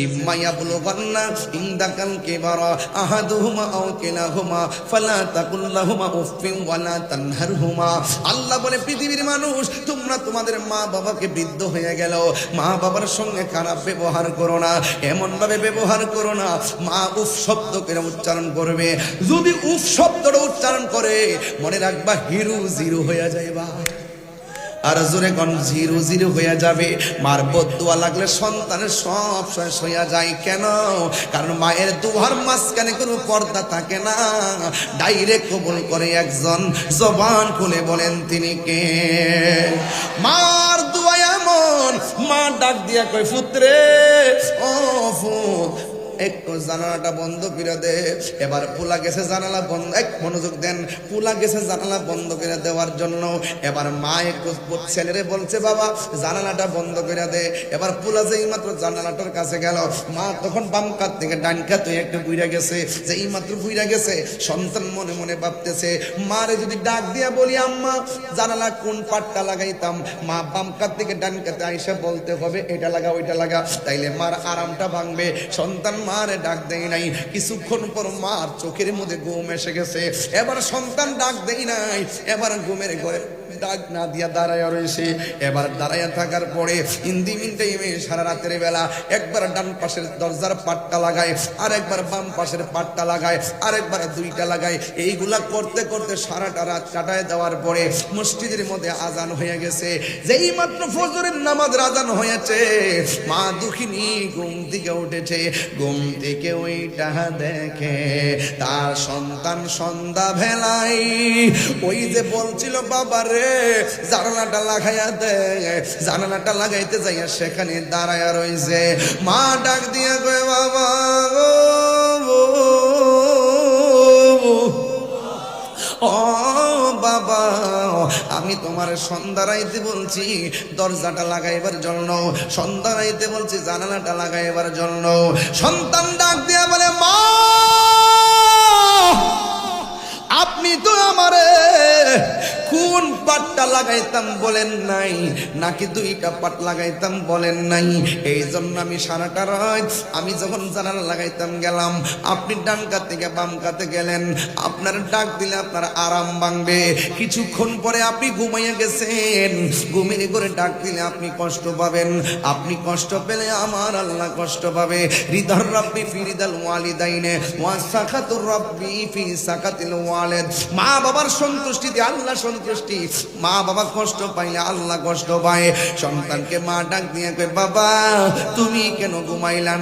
ইম্মা ইয়াবলুগান্না ইনদাকাল কিবারা আহাদুহুমা আও কিলাহুমা ফালা তাকুল লাহুমা উফফিন ওয়ালা তানহারহুমা। আল্লাহ বলে পৃথিবীর মানুষ তোমরা তোমাদের মা বাবাকে বৃদ্ধ হয়ে গেল, মা বাবার সঙ্গে খারাপ ব্যবহার করো না, এমন ভাবে ব্যবহার করো না মা উফ শব্দ করে উচ্চারণ করবে। যদি উফ শব্দটা উচ্চারণ করে মনে রাখবা হিরু জিরো হয়ে যাইবা। আর জোরে কোন জিরো জিরো হয়ে যাবে। মার বদদুয়া লাগলে সন্তানের সব শেষ হয়ে যায়। কেন? কারণ মায়ের দুয়ার মাঝখানে কোনো পর্দা থাকে না, ডাইরেক্ট কবুল করে একজন। জবান খুলে বলেন তিনি কে? মার দুয়া এমন, মা ডাক দিয়া কয় পুত্রে ও ফুত একটু জানালাটা বন্ধ করে দে। এবার পোলা গেছে জানালা বন্ধ, এক মনোযোগ দেন, পোলা গেছে জানালা বন্ধ করে দেওয়ার জন্য। এবার মা একটু ছেলেরে বলছে বাবা জানালাটা বন্ধ করে দে। এবার পোলা যেই মাত্র জানালাটার কাছে গেল, মা তখন বাম কাত থেকে ডান কাতে একটু বুইরা গেছে। যেই মাত্র বুইরা গেছে সন্তান মনে মনে ভাবতেছে মারে যদি ডাক দিয়া বলি আম্মা জানালা কোন পাটটা লাগাইতাম, মা বাম কাত থেকে ডান কাতে আইসা বলতে হবে এটা লাগা ওইটা লাগা, তাইলে মার আরামটা ভাঙবে। সন্তান মারে ডাক দেয় নাই। কিছুক্ষণ পর মার চোখের মধ্যে ঘুম এসে গেছে। এবার সন্তান ডাক দেয় নাই, এবার ঘুমের ঘরে ডাক না দিয়া দাঁড়ায় রয়েছে। এবার দাঁড়ায় থাকার পরে ইন্দি মিনিটে সারা রাতের বেলা একবার ডান পাশের দরজার পাটটা লাগায়, আর একবার বাম পাশের পাটটা লাগায়, আর একবার দুইটা লাগায়। এইগুলা করতে করতে সারাটা রাত কাটায় দেওয়ার পরে মসজিদের মধ্যে আজান হয়ে গেছে। যেই মাত্র ফজরের নামাজ আজান হয়েছে মা দুঃখিনী ঘুম থেকে উঠেছে। ঘুম থেকে ওইটা দেখে তার সন্তান সন্ধ্যা বেলায় ওই যে বলছিল বাবা রে জানালাটা লাগাইয়া দে, জানালাটা লাগাইতে যাইয়া সেখানে দাঁড়ায়া রয়েছে। মা ডাক দিয়ে কয় বাবা ও বাবা আমি তোমার সন্ধ্যা রাইতে বলছি দরজাটা লাগাইবার জন্য, সন্ধ্যা রাইতে বলছি জানালাটা লাগাইবার জন্য। সন্তান ডাক দিয়া বলে মা আপনি তো আমারে কোন পাটটা লাগাইতাম বলেন নাই, নাকি দুইটা পাট লাগাইতাম বলেন নাই। এই জন্য আমি সারাটা রাত আমি যখন জানালা লাগাইতাম গেলাম, আপনি ডান কাত থেকে বাম কাতে গেলেন। আপনার ডাক দিলে আপনার আরাম ভাঙবে। কিছুক্ষণ পরে আপনি ঘুমাইয়া গেছেন, ঘুমিয়ে করে ডাক দিলে আপনি কষ্ট পাবেন। আপনি কষ্ট পেলে আমার আল্লাহ কষ্ট পাবে। রিদার রাব্বি ফি রিদাল ওয়ালিদাইনে ওয়া সাখাতুর রাব্বি ফি সাকাতিল ওয়ালিদ। মা বাবার সন্তুষ্টিতে আল্লাহ সন্তুষ্টি, মা বাবা কষ্ট পাইলে আল্লাহ কষ্ট পায়। সন্তানকে মা ডাক দিয়ে কয় বাবা তুমি কেন ঘুমাইলা না?